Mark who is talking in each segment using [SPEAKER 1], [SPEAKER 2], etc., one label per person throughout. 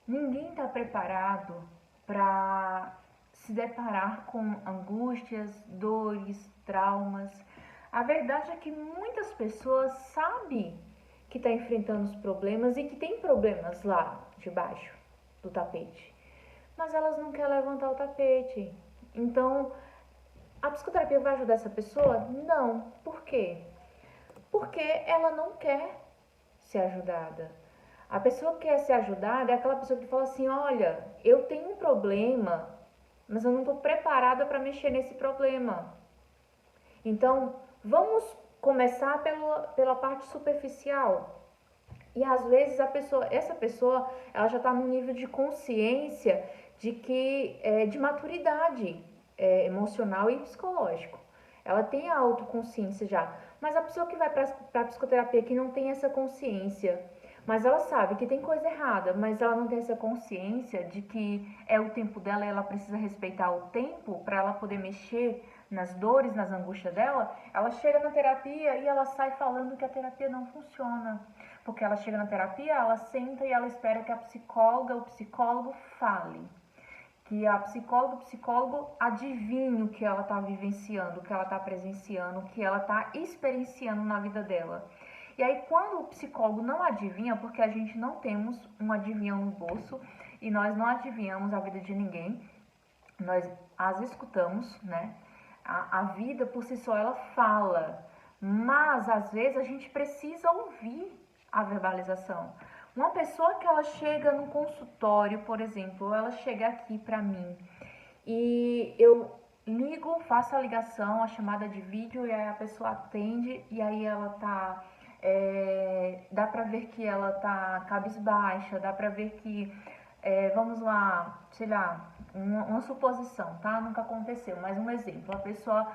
[SPEAKER 1] Ninguém está preparado para se deparar com angústias, dores, traumas. A verdade é que muitas pessoas sabem que está enfrentando os problemas e que tem problemas lá debaixo do tapete, mas elas não querem levantar o tapete. Então, a psicoterapia vai ajudar essa pessoa? Não. Por quê? Porque ela não quer ser ajudada. A pessoa que quer ser ajudada é aquela pessoa que fala assim: olha, eu tenho um problema, mas eu não estou preparada para mexer nesse problema. Então, vamos começar pela parte superficial. E às vezes essa pessoa, ela já está num nível de consciência de que de maturidade emocional e psicológico. Ela tem a autoconsciência já. Mas a pessoa que vai para a psicoterapia que não tem essa consciência, mas ela sabe que tem coisa errada, mas ela não tem essa consciência de que é o tempo dela e ela precisa respeitar o tempo para ela poder mexer nas dores, nas angústias dela, ela chega na terapia e ela sai falando que a terapia não funciona. Porque ela chega na terapia, ela senta e ela espera que a psicóloga, o psicólogo fale. Que a psicóloga, o psicólogo adivinhe o que ela está vivenciando, o que ela está presenciando, o que ela está experienciando na vida dela. E aí, quando o psicólogo não adivinha, porque a gente não temos um adivinhão no bolso e nós não adivinhamos a vida de ninguém, nós as escutamos, né? A vida por si só ela fala, mas às vezes a gente precisa ouvir a verbalização. Uma pessoa que ela chega no consultório, por exemplo, ou ela chega aqui para mim e eu ligo, faço a ligação, a chamada de vídeo e aí a pessoa atende e aí ela tá dá pra ver que ela tá cabisbaixa, dá pra ver que vamos lá, sei lá, uma suposição, tá? Nunca aconteceu, mas um exemplo, a pessoa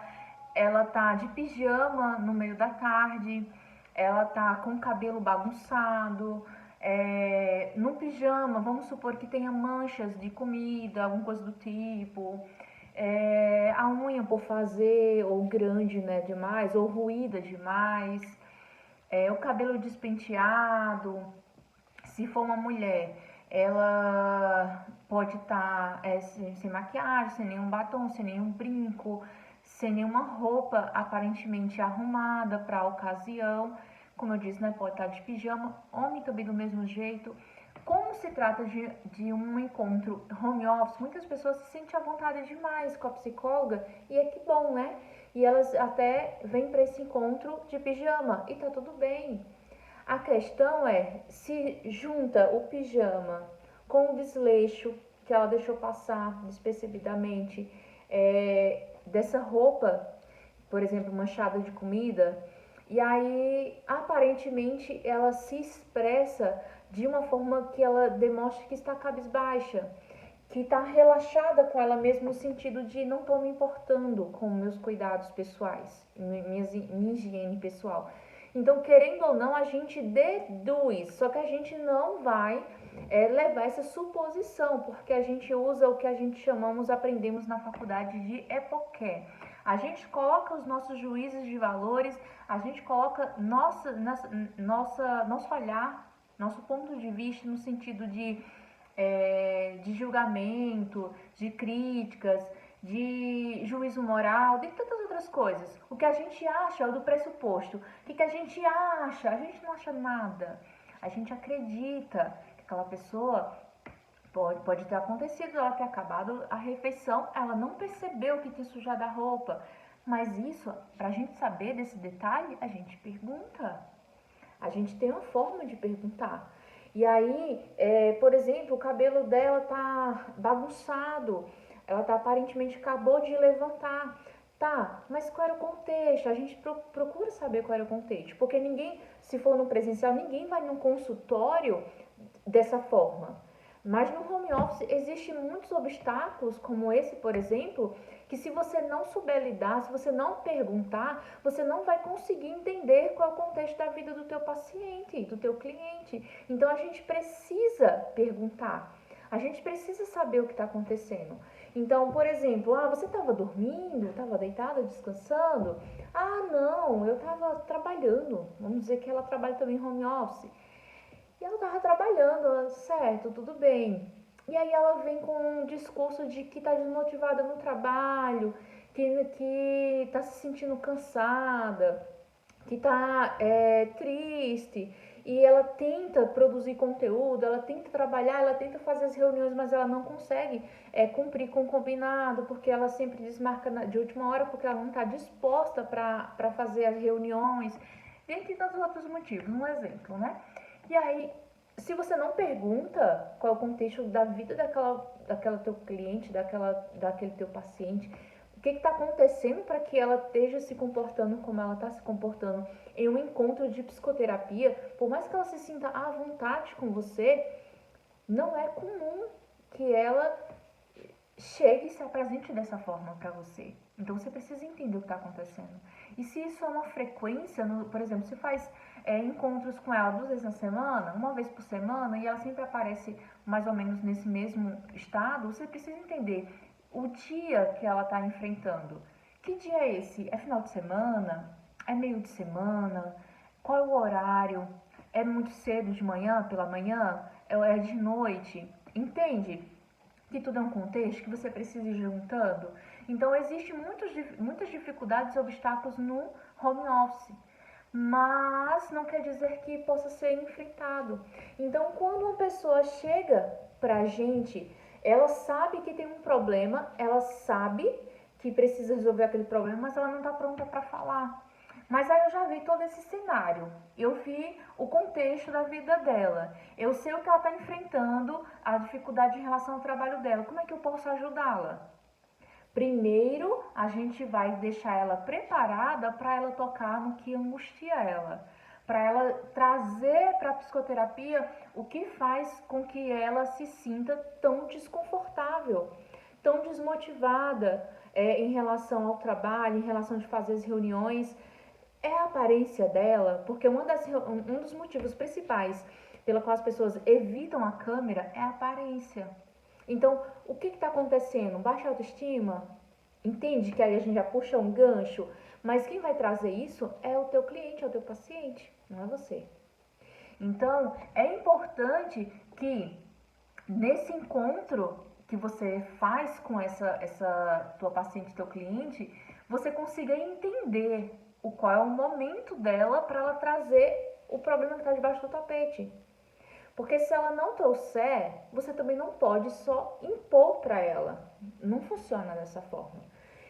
[SPEAKER 1] ela tá de pijama no meio da tarde, ela tá com o cabelo bagunçado, no pijama, vamos supor que tenha manchas de comida, alguma coisa do tipo, a unha por fazer, ou grande, né, demais, ou ruída demais, o cabelo despenteado, se for uma mulher, ela pode estar sem maquiagem, sem nenhum batom, sem nenhum brinco, sem nenhuma roupa aparentemente arrumada para a ocasião. Como eu disse, né, pode estar de pijama, homem também do mesmo jeito. Como se trata de um encontro home office, muitas pessoas se sentem à vontade demais com a psicóloga e é que bom, né? E elas até vêm para esse encontro de pijama e tá tudo bem. A questão é se junta o pijama com o desleixo que ela deixou passar despercebidamente dessa roupa, por exemplo, manchada de comida, e aí aparentemente ela se expressa de uma forma que ela demonstra que está cabisbaixa, que está relaxada com ela mesma no sentido de não estou me importando com meus cuidados pessoais, minha higiene pessoal. Então, querendo ou não, a gente deduz, só que a gente não vai levar essa suposição, porque a gente usa o que a gente aprendemos na faculdade de EPOCHE. A gente coloca os nossos juízes de valores, a gente coloca nosso olhar, nosso ponto de vista no sentido de julgamento, de críticas, de juízo moral, de tantas outras coisas. O que a gente acha é do pressuposto. O que a gente acha? A gente não acha nada. A gente acredita que aquela pessoa pode ter acontecido, ela ter acabado a refeição, ela não percebeu que tinha sujado a roupa. Mas isso, para a gente saber desse detalhe, a gente pergunta. A gente tem uma forma de perguntar. E aí, por exemplo, o cabelo dela tá bagunçado, ela tá aparentemente acabou de levantar. Tá, mas qual era o contexto? A gente procura saber qual era o contexto, porque ninguém, se for no presencial, ninguém vai num consultório dessa forma. Mas no home office existem muitos obstáculos, como esse, por exemplo, que se você não souber lidar, se você não perguntar, você não vai conseguir entender qual é o contexto da vida do teu paciente, do teu cliente. Então a gente precisa perguntar, a gente precisa saber o que está acontecendo. Então, por exemplo, você estava dormindo, estava deitada, descansando? Não, eu estava trabalhando. Vamos dizer que ela trabalha também em home office. E ela tava trabalhando, certo, tudo bem. E aí ela vem com um discurso de que tá desmotivada no trabalho, que tá se sentindo cansada, que tá triste. E ela tenta produzir conteúdo, ela tenta trabalhar, ela tenta fazer as reuniões, mas ela não consegue cumprir com o combinado, porque ela sempre desmarca de última hora, porque ela não está disposta para fazer as reuniões, dentre tantos outros motivos, um exemplo, né? E aí, se você não pergunta qual é o contexto da vida daquela teu cliente, daquele teu paciente, o que está acontecendo para que ela esteja se comportando como ela está se comportando em um encontro de psicoterapia, por mais que ela se sinta à vontade com você, não é comum que ela chegue e se apresente dessa forma para você. Então você precisa entender o que está acontecendo. E se isso é uma frequência, por exemplo, se faz encontros com ela 2 vezes na semana, uma vez por semana, e ela sempre aparece mais ou menos nesse mesmo estado, você precisa entender o dia que ela está enfrentando. Que dia é esse? É final de semana? É meio de semana? Qual é o horário? É muito cedo de manhã, pela manhã? É de noite? Entende? Que tudo é um contexto que você precisa ir juntando. Então, existem muitas dificuldades e obstáculos no home office, mas não quer dizer que possa ser enfrentado. Então, quando uma pessoa chega pra gente, ela sabe que tem um problema, ela sabe que precisa resolver aquele problema, mas ela não está pronta para falar. Mas aí eu já vi todo esse cenário, eu vi o contexto da vida dela, eu sei o que ela está enfrentando, a dificuldade em relação ao trabalho dela, como é que eu posso ajudá-la? Primeiro, a gente vai deixar ela preparada para ela tocar no que angustia ela, para ela trazer para a psicoterapia o que faz com que ela se sinta tão desconfortável, tão desmotivada em relação ao trabalho, em relação de fazer as reuniões. É a aparência dela, porque um dos motivos principais pela qual as pessoas evitam a câmera é a aparência. Então, o que está acontecendo? Baixa autoestima? Entende que aí a gente já puxa um gancho, mas quem vai trazer isso é o teu cliente, é o teu paciente, não é você. Então, é importante que nesse encontro que você faz com essa tua paciente, teu cliente, você consiga entender qual é o momento dela para ela trazer o problema que está debaixo do tapete. Porque se ela não trouxer, você também não pode só impor para ela. Não funciona dessa forma.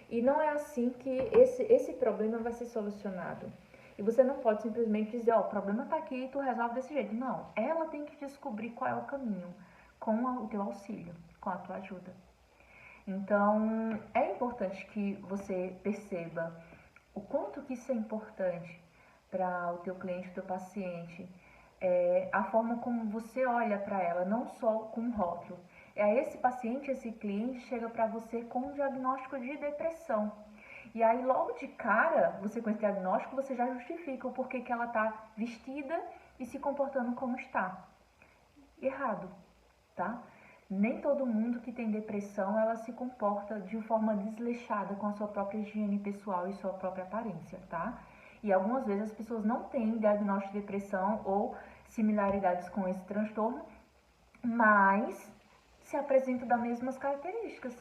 [SPEAKER 1] E não é assim que esse problema vai ser solucionado. E você não pode simplesmente dizer, ó, o problema está aqui e tu resolve desse jeito. Não, ela tem que descobrir qual é o caminho com o teu auxílio, com a tua ajuda. Então, é importante que você perceba o quanto que isso é importante para o teu cliente, o teu paciente, a forma como você olha para ela, não só com um rótulo. Esse paciente, esse cliente chega para você com um diagnóstico de depressão. E aí, logo de cara, você com esse diagnóstico, você já justifica o porquê que ela está vestida e se comportando como está. Errado, tá? Nem todo mundo que tem depressão, ela se comporta de forma desleixada com a sua própria higiene pessoal e sua própria aparência, tá? E algumas vezes as pessoas não têm diagnóstico de depressão ou similaridades com esse transtorno, mas se apresentam das mesmas características.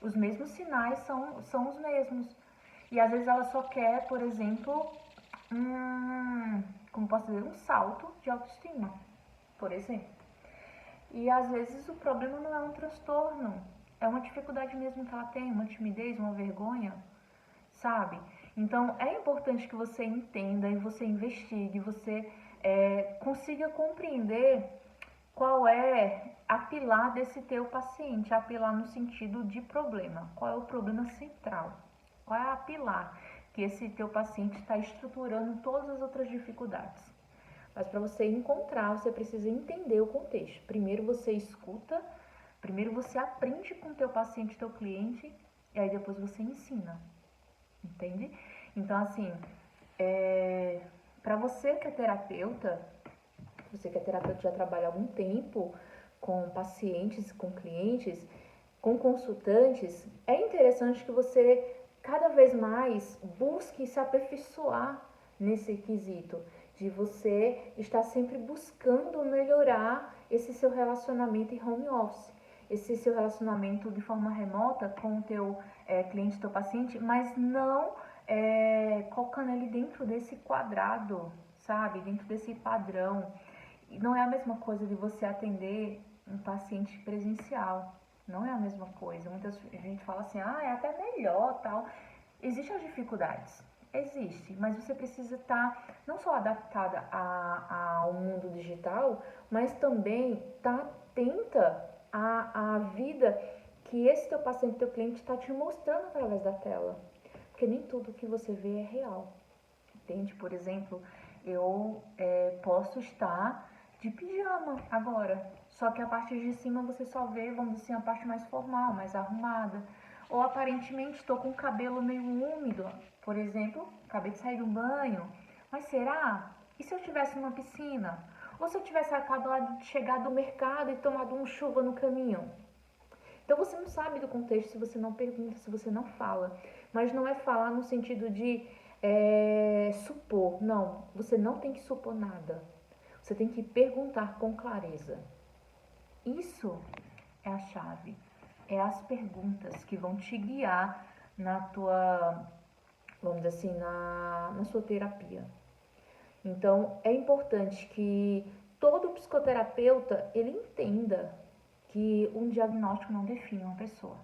[SPEAKER 1] Os mesmos sinais são os mesmos. E às vezes ela só quer, por exemplo, como posso dizer, um salto de autoestima, por exemplo. E às vezes o problema não é um transtorno, é uma dificuldade mesmo que ela tem, uma timidez, uma vergonha, sabe? Então é importante que você entenda e você investigue, você consiga compreender qual é a pilar desse teu paciente, a pilar no sentido de problema, qual é o problema central, qual é a pilar que esse teu paciente está estruturando todas as outras dificuldades. Mas para você encontrar, você precisa entender o contexto. Primeiro você escuta, primeiro você aprende com o teu paciente, teu cliente, e aí depois você ensina, entende? Então, assim, para você que é terapeuta, já trabalha há algum tempo com pacientes, com clientes, com consultantes, é interessante que você cada vez mais busque se aperfeiçoar nesse quesito, de você estar sempre buscando melhorar esse seu relacionamento em home office, esse seu relacionamento de forma remota com o teu cliente, teu paciente, mas não colocando ele dentro desse quadrado, sabe? Dentro desse padrão. E não é a mesma coisa de você atender um paciente presencial. Não é a mesma coisa. Muita gente fala assim, é até melhor, tal. Existem as dificuldades, existe, mas você precisa estar não só adaptada ao mundo digital, mas também estar atenta à vida que esse teu paciente, teu cliente está te mostrando através da tela. Porque nem tudo que você vê é real. Entende? Por exemplo, eu posso estar de pijama agora, só que a parte de cima você só vê, vamos dizer assim, a parte mais formal, mais arrumada. Ou aparentemente estou com o cabelo meio úmido, por exemplo, acabei de sair do banho, mas será? E se eu estivesse numa piscina? Ou se eu tivesse acabado de chegar do mercado e tomado um chuva no caminho? Então você não sabe do contexto se você não pergunta, se você não fala. Mas não é falar no sentido de supor. Não, você não tem que supor nada. Você tem que perguntar com clareza. Isso é a chave. É as perguntas que vão te guiar na tua, vamos dizer assim, na sua terapia. Então, é importante que todo psicoterapeuta, ele entenda que um diagnóstico não define uma pessoa.